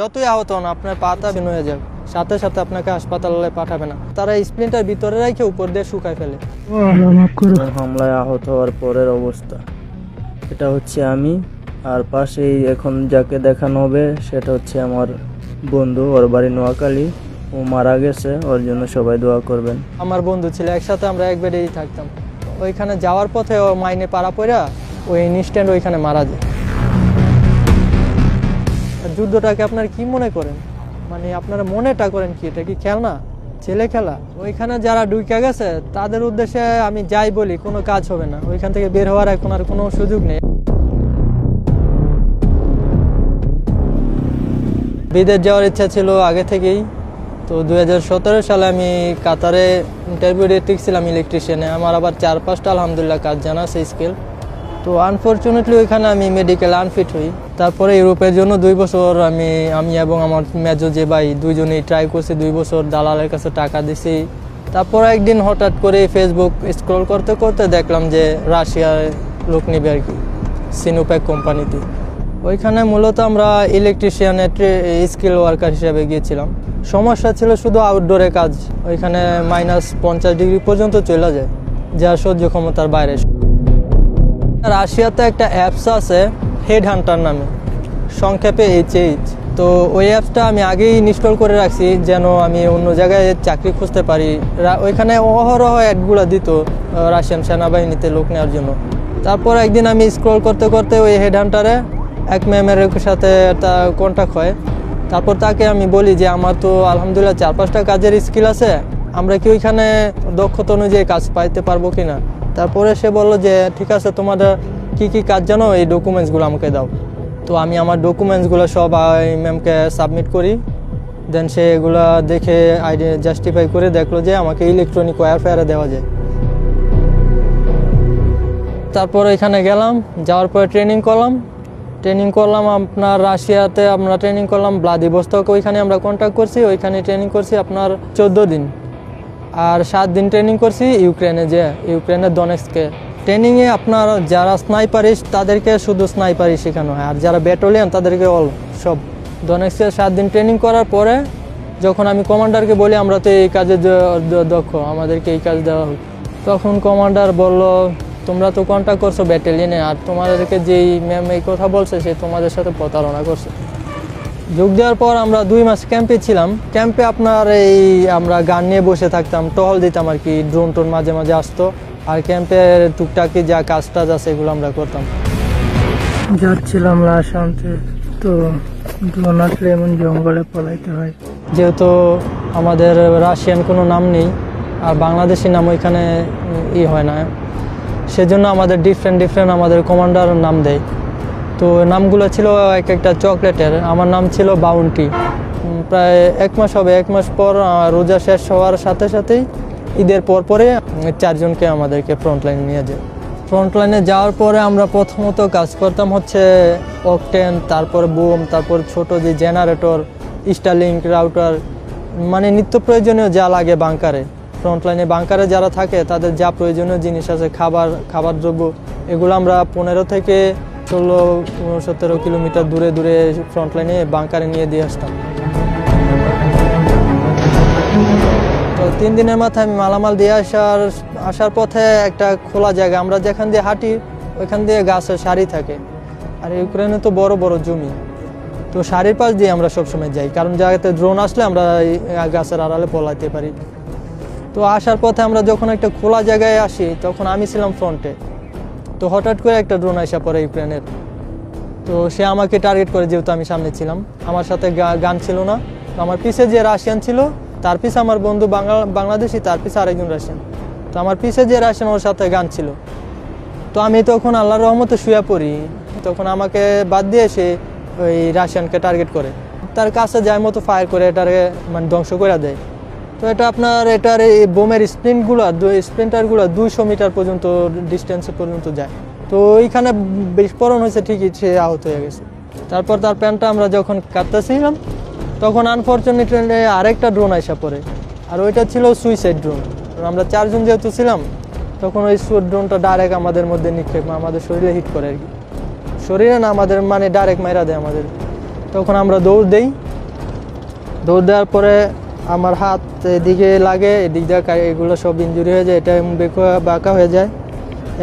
যতই আহত হন আপনার পাতা বের হয়ে যাবে, সাথে সাথে আপনাকে হাসপাতালে পাঠাবে না। তারা স্প্লিন্টার ভিতরে রেখে উপর দিয়ে শুকায় ফেলে। হামলায় আহত হওয়ার পরের অবস্থা এটা হচ্ছে আমি, আর পাশেই এখন যাকে দেখানো হবে সেটা হচ্ছে আমার বন্ধু, ওর বাড়ি নোয়াখালী, ও মারা গেছে, ওর জন্য সবাই দোয়া করবেন। আমার বন্ধু ছিল, একসাথে আমরা এক বেডেই থাকতাম। ওইখানে যাওয়ার পথে ও মাইনে পাড়া পড়া ওই ইনস্ট্যান্ট ওইখানে মারা যায়। যুদ্ধটাকে আপনারা কি মনে করেন? মানে আপনারা মনেটা করেন কি, এটা কি খেলনা, ছেলে খেলা? ওইখানে যারা ঢুকে গেছে তাদের উদ্দেশ্যে আমি যাই বলি কোনো কাজ হবে না। ওইখান থেকে বের হওয়ার এখন আর কোনো সুযোগ নেই। বিদেশ যাওয়ার ইচ্ছা ছিল আগে থেকেই। তো 2017 সালে আমি কাতারে ইন্টারভিউ দিয়ে টিকছিলাম ইলেকট্রিশিয়ানে। আমার আবার 4-5টা আলহামদুলিল্লাহ কাজ জানা আছে, স্কিল। তো আনফর্চুনেটলি ওইখানে আমি মেডিকেল আনফিট হই। তারপরে ইউরোপের জন্য 2 বছর আমি এবং আমার মেজো যে ভাই দুইজনেই ট্রাই করছি। 2 বছর দালালের কাছে টাকা দিছি। তারপর একদিন হঠাৎ করে ফেসবুক স্ক্রল করতে করতে দেখলাম যে রাশিয়ায় লোক নিবে আর কি, সিনোপ্যাক কোম্পানিতে। ওইখানে মূলত আমরা ইলেকট্রিশিয়ানের স্কিল ওয়ার্কার হিসেবে গিয়েছিলাম। সমস্যা ছিল শুধু আউটডোরে কাজ, ওইখানে -50 ডিগ্রি পর্যন্ত চলে যায়, যা সহ্য ক্ষমতার বাইরে। রাশিয়াতে একটা অ্যাপস আছে হেড হান্টার নামে, সংক্ষেপে HH। তো ওই অ্যাপসটা আমি আগেই ইনস্টল করে রাখছি যেন আমি অন্য জায়গায় চাকরি খুঁজতে পারি। ওইখানে অহরহ অ্যাডগুলো দিত রাশিয়ান সেনাবাহিনীতে লোক নেওয়ার জন্য। তারপর একদিন আমি স্ক্রল করতে করতে ওই হেড হান্টারে এক ম্যামের সাথে তার কন্ট্যাক্ট হয়। তারপর তাকে আমি বলি যে আমার তো আলহামদুলিল্লাহ 4-5টা কাজের স্কিল আছে, আমরা কি ওইখানে দক্ষতা অনুযায়ী কাজ পাইতে পারবো কিনা। তারপরে সে বললো যে ঠিক আছে, তোমাদের কি কি কাজ জানো এই ডকুমেন্টসগুলো আমাকে দাও। তো আমি আমার ডকুমেন্টসগুলো সব ম্যামকে সাবমিট করি। দেন সে এগুলো দেখে জাস্টিফাই করে দেখলো যে আমাকে ইলেকট্রনিক ওয়্যারফেয়ারে দেওয়া যায়। তারপর এখানে গেলাম, যাওয়ার পরে ট্রেনিং করলাম আপনার রাশিয়াতে। আমরা ট্রেনিং করলাম ভ্লাদিভস্টক, ওইখানে আমরা কন্ট্যাক্ট করছি। ওইখানে ট্রেনিং করছি আপনার 14 দিন, আর 7 দিন ট্রেনিং করছি ইউক্রেনের দনেস্কে। ট্রেনিংয়ে আপনার যারা স্নাইপারিস্ট তাদেরকে শুধু স্নাইপারই শেখানো হয়, আর যারা ব্যাটালিয়ন তাদেরকে সব। দনেস্কে 7 দিন ট্রেনিং করার পরে যখন আমি কমান্ডারকে বলি আমরা তো এই কাজে দক্ষ, আমাদেরকে এই কাজ দেওয়া হোক, তখন কমান্ডার বলল তোমরা তো কন্ট্যাক্ট করছো ব্যাটালিয়নে, আর তোমাদেরকে যেই ম্যাম এই কথা বলছে সে তোমাদের সাথে প্রতারণা করছে। যোগ দেওয়ার পর আমরা 2 মাস ক্যাম্পে ছিলাম। ক্যাম্পে আপনার আমরা গান নিয়ে বসে থাকতাম, টহল দিতাম আর কি। ড্রোন মাঝে মাঝে আসতো, আর ক্যাম্পের টুকটাকি যা কাজ টাজ আছে এগুলো আমরা করতাম। যাচ্ছিলাম লাশ আনতে, তো ড্রোন আসলে এমন জঙ্গলে পলাইতে হয়। যেহেতু আমাদের রাশিয়ান কোনো নাম নেই আর বাংলাদেশি নাম ওইখানে হয় না, সেজন্য আমাদের ডিফারেন্ট আমাদের কমান্ডার নাম দেয়। তো নামগুলো ছিল এক একটা চকলেটের। আমার নাম ছিল বাউন্টি। প্রায় 1 মাস হবে। 1 মাস পর রোজা শেষ হওয়ার সাথে সাথেই ঈদের পরে 4 জনকে আমাদেরকে ফ্রন্টলাইনে নিয়ে যায়। ফ্রন্টলাইনে যাওয়ার পরে আমরা প্রথমত কাজ করতাম হচ্ছে অকটেন, তারপর বুম, তারপর ছোট যে জেনারেটর, স্টারলিংক, রাউটার, মানে নিত্য প্রয়োজনীয় যা লাগে বাংকারে। ফ্রন্টলাইনে বাংকারে যারা থাকে তাদের যা প্রয়োজনীয় জিনিস আছে, খাবার দ্রব্য, এগুলো আমরা 15 থেকে 16-17 কিলোমিটার দূরে ফ্রন্টলাইনে বাংকারে নিয়ে দিয়ে আসতাম। তো 3 দিনের মাথায় আমি মালামাল দিয়ে আসার পথে একটা খোলা জায়গা, আমরা যেখান দিয়ে হাঁটি ওইখান দিয়ে গাছের সারি থাকে, আর ইউক্রেনে তো বড় বড় জমি। তো সারির পাশ দিয়ে আমরা সবসময় যাই, কারণ জায়গাতে ড্রোন আসলে আমরা গাছের আড়ালে পলাইতে পারি। তো আসার পথে আমরা যখন একটা খোলা জায়গায় আসি তখন আমি ছিলাম ফ্রন্টে। তো হঠাৎ করে একটা ড্রোন আসা পড়ে ইউক্রেনের। তো সে আমাকে টার্গেট করে, যেহেতু আমি সামনে ছিলাম, আমার সাথে গান ছিল না। আমার পিছে যে রাশিয়ান ছিল তার পিছে আমার বন্ধু বাংলাদেশি, তার পিছে আরেকজন রাশিয়ান। তো আমার পিছে যে রাশিয়ান ওর সাথে গান ছিল। তো আমি তখন আল্লাহর রহমতে শুয়ে পড়ি। তখন আমাকে বাদ দিয়ে সে ওই রাশিয়ানকে টার্গেট করে, তার কাছে যায় মতো ফায়ার করে এটারে মানে ধ্বংস করে দেয়। তো এটার এই বোমের স্প্লিন্টারগুলো 200 মিটার পর্যন্ত ডিস্টেন্স পর্যন্ত যায়। তো ওইখানে বিস্ফোরণ হয়েছে, ঠিকই সে আহত হয়ে গেছে। তারপর তার প্যান্টটা আমরা যখন কাটতেছিলাম তখন আনফর্চুনেটলি আরেকটা ড্রোন আসা পড়ে, আর ওইটা ছিল সুইসাইড ড্রোন। আমরা 4 জন যেহেতু ছিলাম তখন ওই ড্রোনটা ডাইরেক্ট আমাদের মধ্যে নিক্ষেপ, আমাদের শরীরে হিট করে আর কি। শরীরে না, আমাদের মানে ডাইরেক্ট মাইরা দেয় আমাদের। তখন আমরা দৌড় দেই। দৌড় দেওয়ার পরে আমার হাত এদিকে লাগে, এদিক দিয়ে এগুলো সব ইঞ্জুরি হয়ে যায়, এটা বাঁকা হয়ে যায়।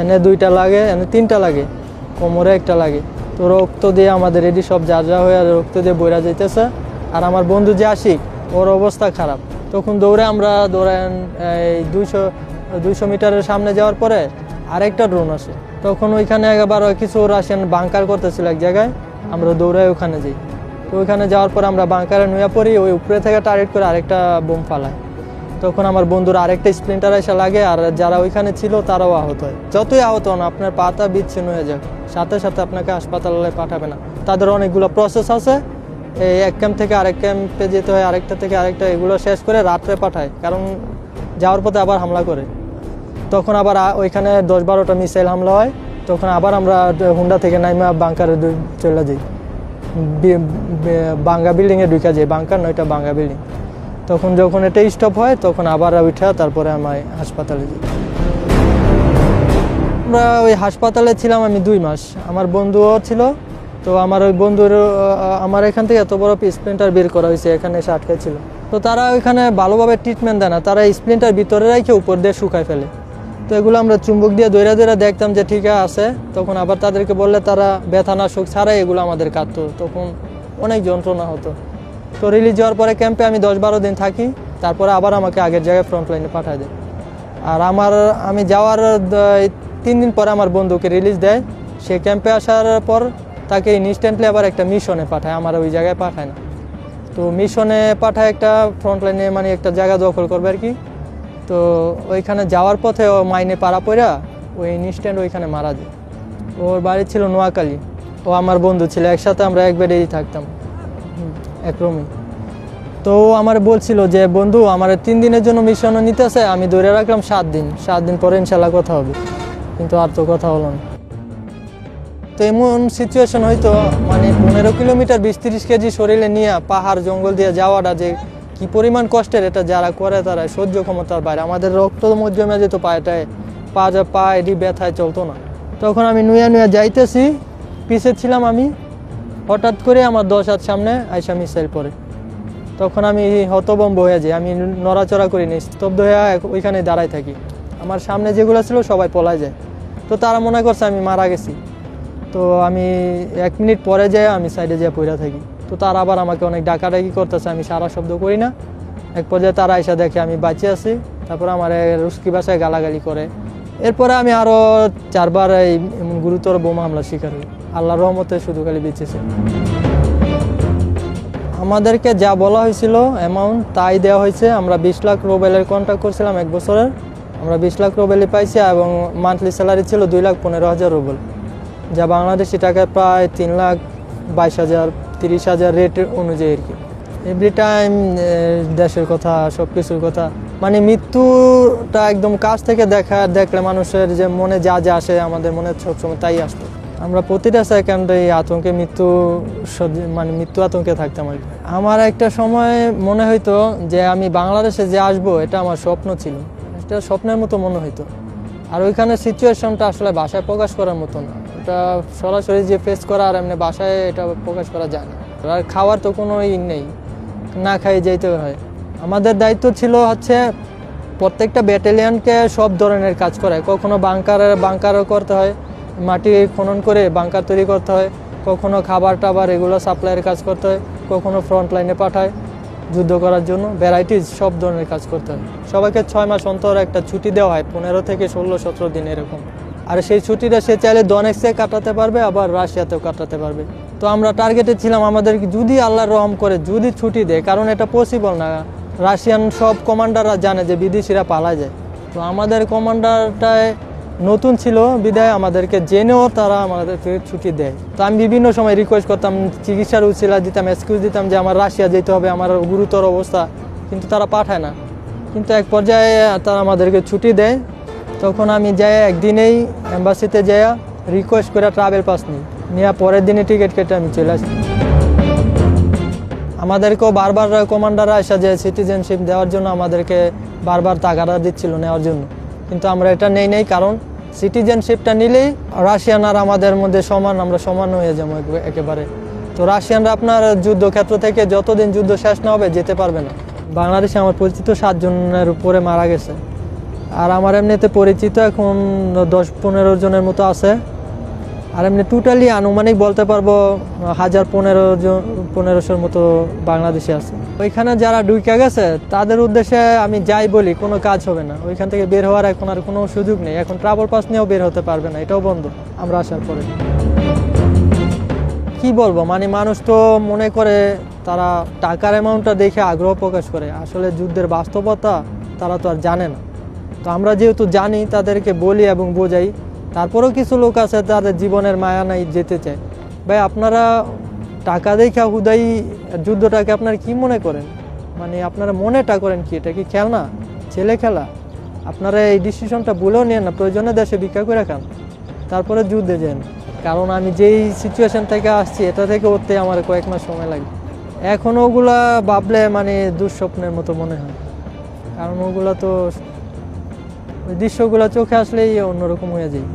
এনে 2টা লাগে, এনে 3টা লাগে, কোমরে একটা লাগে। তো রক্ত দিয়ে আমাদের এটি সব যা হয়ে রক্ত দিয়ে বইরা যাইতেছে। আর আমার বন্ধু যে আশিক, ওর অবস্থা খারাপ। তখন আমরা দৌড়ান এই 200 মিটারের সামনে যাওয়ার পরে আরেকটা ড্রোন আসে। তখন ওইখানে আবার কিছু রাশিয়ান বাংকার করতেছিল এক জায়গায়, আমরা দৌড়াই ওখানে যাই। তো ওইখানে যাওয়ার পর আমরা বাংকারে নুয়ে পড়ি, ওই উপরে থেকে টার্গেট করে আরেকটা বোম ফালায়। তখন আমার বন্ধুর আরেকটা স্প্লিন্টার এসে লাগে, আর যারা ওইখানে ছিল তারাও আহত হয়। যতই আহত হন, আপনার পাতা বিচ্ছিন্ন হয়ে যাক, সাথে সাথে আপনাকে হাসপাতালে পাঠাবে না। তাদের অনেকগুলো প্রসেস আছে, এই এক ক্যাম্প থেকে আরেক ক্যাম্পে যেতে হয়, আরেকটা থেকে আরেকটা, এগুলো শেষ করে রাত্রে পাঠায়, কারণ যাওয়ার পথে আবার হামলা করে। তখন আবার ওইখানে 10-12টা মিসাইল হামলা হয়। তখন আবার আমরা হুন্ডা থেকে নাইমা বাংকারে চলে যাই, বাঙ্গা বিল্ডিংয়ে ঢুকে যাই। বাংকার নয়, এটা বাঙ্গা বিল্ডিং। তখন যখন এটা স্টপ হয়, তখন আবার উঠা তারপরে আমি হাসপাতালে যাই। আমরা ওই হাসপাতালে ছিলাম আমি 2 মাস। আমার বন্ধুও ছিল। তো আমার ওই বন্ধুর আমার এখান থেকে এত বড় স্প্লিন্টার বের করা হয়েছে, এখানে এসে আটকে ছিল। তো তারা ওইখানে ভালোভাবে ট্রিটমেন্ট দেয় না, তারা স্প্লিন্টার ভিতরে রেখে উপর দিয়ে শুকায় ফেলে। তো এগুলো আমরা চুম্বক দিয়ে দৌড়া দেখতাম যে ঠিক আছে। তখন আবার তাদেরকে বললে তারা ব্যথানাশক ছাড়াই এগুলো আমাদের কাটতো। তখন অনেক যন্ত্রণা হতো। তো রিলিজ হওয়ার পরে ক্যাম্পে আমি 10-12 দিন থাকি, তারপরে আবার আমাকে আগের জায়গায় ফ্রন্ট লাইনে পাঠায় দেয়। আর আমি যাওয়ার 3 দিন পরে আমার বন্ধুকে রিলিজ দেয়। সে ক্যাম্পে আসার পর তাকে ইনস্ট্যান্টলি আবার একটা মিশনে পাঠায়, আমার ওই জায়গায় পাঠায় না। তো মিশনে পাঠায় একটা ফ্রন্ট লাইনে, মানে একটা জায়গা দখল করবে আর কি। তো ওইখানে যাওয়ার পথে ও মাইনে পাড়া পড়া ওই ইনস্ট্যান্ট ওইখানে মারা যায়। ওর বাড়ি ছিল নোয়াখালী। ও আমার বন্ধু ছিল, একসাথে আমরা এক বেডেই থাকতাম, এক রুমে। তো আমার বলছিল যে বন্ধু আমার 3 দিনের জন্য মিশনও নিতেছে, আমি ধরে রাখলাম 7 দিন। 7 দিন পরে ইনশাল্লাহ কথা হবে, কিন্তু আর তো কথা হলো না। তো এমন সিচুয়েশন হয়তো, মানে 15 কিলোমিটার 20-30 কেজি শরীরে নিয়ে পাহাড় জঙ্গল দিয়ে যাওয়াটা যে কি পরিমাণ কষ্টের, এটা যারা করে তারা সহ্য ক্ষমতার বাইরে। আমাদের রক্ত জমে যেত পায়েটায়, পা এটি ব্যথায় চলতো না। তখন আমি নুয়া যাইতেছি, পিছে ছিলাম আমি, হঠাৎ করে আমার 10 হাত সামনে আইসা মিসাইল পড়ে। তখন আমি হতভম্ব হয়ে যাই, আমি নড়াচড়া করিনি, স্তব্ধ হয়ে ওইখানে দাঁড়াই থাকি। আমার সামনে যেগুলো ছিল সবাই পলাই যায়। তো তারা মনে করছে আমি মারা গেছি। তো আমি 1 মিনিট পরে যাই, আমি সাইডে যেয়ে পড়ে থাকি। তো তারা আবার আমাকে অনেক ডাকাডাকি করতেছে, আমি সারা শব্দ করি না। এক পর্যায়ে তারা এসে দেখে আমি বাঁচে আছি, তারপরে আমার রুস্কি ভাষায় গালাগালি করে। এরপরে আমি আরও 4 বার এই গুরুতর বোমা হামলার শিকার হই। আল্লাহর রহমতে শুধু খালি বেঁচেছে। আমাদেরকে যা বলা হয়েছিল অ্যামাউন্ট তাই দেওয়া হয়েছে। আমরা 20 লাখ রুবেলের কন্ট্রাক্ট করছিলাম 1 বছরের, আমরা 20 লাখ রুবেলই পাইছি, এবং মান্থলি স্যালারি ছিল 2,15,000 রুবেল, যা বাংলাদেশি টাকায় প্রায় 3,22,000 30,000 রেট অনুযায়ী আর কি। এভরি টাইম দেশের কথা, সব কিছুর কথা, মানে মৃত্যুটা একদম কাছ থেকে দেখলে মানুষের যে মনে যা আসে, আমাদের মনে সবসময় তাই আসতো। আমরা প্রতিটা সেকেন্ডে আতঙ্কে মৃত্যু আতঙ্কে থাকতাম আর কি। আমার একটা সময় মনে হইতো যে আমি বাংলাদেশে যে আসবো, এটা আমার স্বপ্ন ছিল, এটা স্বপ্নের মতো মনে হইতো। আর ওইখানে সিচুয়েশনটা আসলে ভাষায় প্রকাশ করার মতো না, এটা সরাসরি যে ফেস করা, আর এমনি ভাষায় এটা প্রকাশ করা যায় না। আর খাওয়ার তো কোনো নেই, না খাই যেতে হয়। আমাদের দায়িত্ব ছিল হচ্ছে প্রত্যেকটা ব্যাটালিয়নকে সব ধরনের কাজ করায়। কখনো বাংকারও করতে হয়, মাটি খনন করে বাংকার তৈরি করতে হয়, কখনো খাবার টাবার এগুলো সাপ্লাইয়ের কাজ করতে হয়, কখনো ফ্রন্ট লাইনে পাঠায় যুদ্ধ করার জন্য। ভ্যারাইটিস সব ধরনের কাজ করতে হয়। সবাইকে 6 মাস অন্তর একটা ছুটি দেওয়া হয়, 15 থেকে 16-17 দিন এরকম। আর সেই ছুটিটা সে চাইলে ডনেক্সে কাটাতে পারবে, আবার রাশিয়াতেও কাটাতে পারবে। তো আমরা টার্গেটে ছিলাম, আমাদের যদি আল্লাহর রহম করে যদি ছুটি দেয়, কারণ এটা পসিবল না। রাশিয়ান সব কমান্ডাররা জানে যে বিদেশিরা পালা যায়। তো আমাদের কমান্ডারটায় নতুন ছিল বিদায় আমাদেরকে জেনেও তারা আমাদেরকে ছুটি দেয়। তো আমি বিভিন্ন সময় রিকোয়েস্ট করতাম, চিকিৎসার উছিলা দিতাম, এক্সকিউজ দিতাম যে আমার রাশিয়া যেতে হবে, আমার গুরুতর অবস্থা, কিন্তু তারা পাঠায় না। কিন্তু এক পর্যায়ে তারা আমাদেরকে ছুটি দেয়। তখন আমি যাই একদিনেই এম্বাসিতে যাই রিকোয়েস্ট করে ট্রাভেল পাস নিয়ে পরের দিনে টিকিট কেটে আমি চলে আসি। আমাদেরকেও বারবার কমান্ডাররা এসে যে সিটিজেনশিপ দেওয়ার জন্য আমাদেরকে বারবার তাগাদা দিচ্ছিল নেওয়ার জন্য, কিন্তু আমরা এটা নেই, কারণ সিটিজেনশিপটা নিলেই রাশিয়ান আর আমাদের মধ্যে সমান, আমরা সমান হয়ে যাবো একেবারে। তো রাশিয়ানরা আপনার যুদ্ধক্ষেত্র থেকে যতদিন যুদ্ধ শেষ না হবে যেতে পারবে না। বাংলাদেশে আমার পরিচিত 7 জনের উপরে মারা গেছে, আর আমার এমনিতে পরিচিত এখন 10-15 জনের মতো আছে। আর এমনি টোটালি আনুমানিক বলতে পারবো 1015-1500 মতো বাংলাদেশে আছে। ওইখানে যারা ঢুকে গেছে তাদের উদ্দেশ্যে আমি যাই বলি কোনো কাজ হবে না। ওইখান থেকে বের হওয়ার এখন আর কোনো সুযোগ নেই। এখন ট্রাভেল পাস নিয়েও বের হতে পারবে না, এটাও বন্ধ আমরা আসার পরে। কি বলবো, মানে মানুষ তো মনে করে তারা টাকার অ্যামাউন্টটা দেখে আগ্রহ প্রকাশ করে, আসলে যুদ্ধের বাস্তবতা তারা তো আর জানে না। তো আমরা যেহেতু জানি তাদেরকে বলি এবং বোঝাই, তারপরেও কিছু লোক আছে তাদের জীবনের মায়া নাই, যেতে চায়। ভাই আপনারা টাকা দেখা হুদাই যুদ্ধটাকে আপনারা কি মনে করেন? মানে আপনারা মনেটা করেন কি? এটা কি খেলনা, ছেলে খেলা? আপনারা এই ডিসিশনটা বলেও নেন না, প্রয়োজনে দেশে ভিক্ষা করে খান, তারপরে যুদ্ধে যান। কারণ আমি যেই সিচুয়েশন থেকে আসছি এটা থেকে উঠতে আমার কয়েক মাস সময় লাগে। এখন ওগুলা ভাবলে মানে দুঃস্বপ্নের মতো মনে হয়, কারণ ওগুলা তো ওই দৃশ্যগুলো চোখে আসলেই অন্যরকম হয়ে যায়।